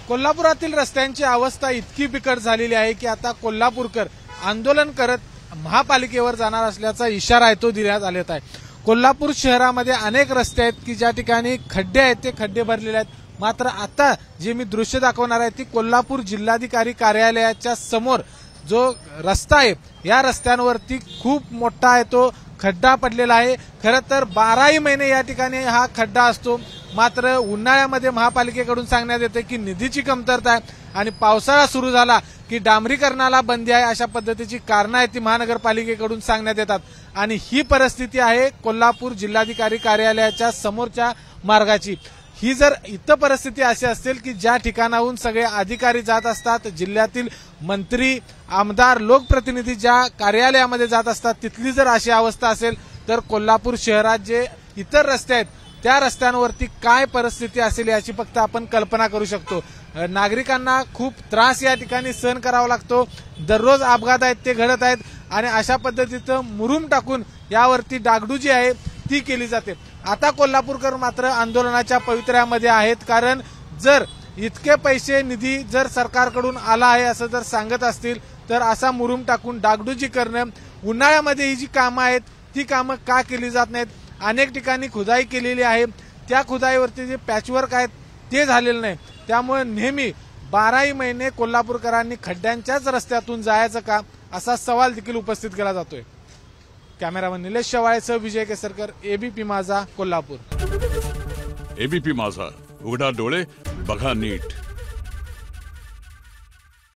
कोल्हापुरातील रस्त्यांची अवस्था इतकी बिकट झालेली आहे की आता कोल्हापूरकर आंदोलन करत महापालिकेवर जाणार असल्याचा इशारा आहे तो देण्यात आलेला आहे। कोल्हापूर शहरामध्ये अनेक रस्ते आहेत की ज्या ठिकाणी खड्डे आहेत ते खड्डे भरलेले आहेत। मात्र आता जे मी दृश्य दाखवणार आहे ती कोल्हापूर जिल्हाधिकारी कार्यालयाच्या समोर जो रस्ता आहे या रस्त्यांवरती खूप मोठा आहे तो खड्डा पडलेला आहे। खरं तर 12ही महिने या ठिकाणी हा खड्डा असतो, मात्र उन्हाळ्यामध्ये महापालिकेकडून सांगण्यात येते की निधीची कमतरता आहे आणि पावसाळा सुरू झाला की डांबरीकरणाला बंदी आहे अशा पद्धतीची कारणं आहेत ती महानगरपालिकेकडून सांगण्यात येतात। आणि ही परिस्थिती आहे कोल्हापूर जिल्हाधिकारी कार्यालयाच्या समोरच्या मार्गाची। ही जर इथं परिस्थिती अशी असेल की ज्या ठिकाणाहून सगळे अधिकारी जात असतात, जिल्ह्यातील मंत्री आमदार लोकप्रतिनिधी ज्या कार्यालयामध्ये जात असतात, तिथली जर अशी अवस्था असेल तर कोल्हापूर शहरात जे इतर रस्ते आहेत त्या रस्त्यांवरती काय परिस्थिती असेल याची फक्त आपण कल्पना करू शकतो। नागरिकांना खूप त्रास या ठिकाणी सहन करावा लागतो, दररोज अपघात आहेत ते घडत आहेत आणि अशा पद्धतीचं मुरुम टाकून यावरती डागडुजी आहे ती केली जाते। आता कोल्हापूरकर मात्र आंदोलनाच्या पवित्र्यामध्ये आहेत, कारण जर इतके पैसे निधी जर सरकारकडून आला आहे असं जर सांगत असतील तर असा मुरुम टाकून डागडुजी करणं, उन्हाळ्यामध्ये ही जी कामं आहेत ती कामं का केली जात नाहीत। अनेक ठिकाणी खुदाई केलेली आहे, त्या खुदाईवरती जे पॅचवर्क आहेत ते झालेलं नाही, त्यामुळे नेहमी 12ही महिने कोल्हापूरकरांनी खड्ड्यांच्याच रस्त्यातून जायचं का असा सवाल देखील उपस्थित केला जातोय। कॅमेरामन निलेश शेवाळेसह विजय केसरकर, एबीपी माझा, कोल्हापूर। एबीपी माझा, उघडा डोळे बघा नीट।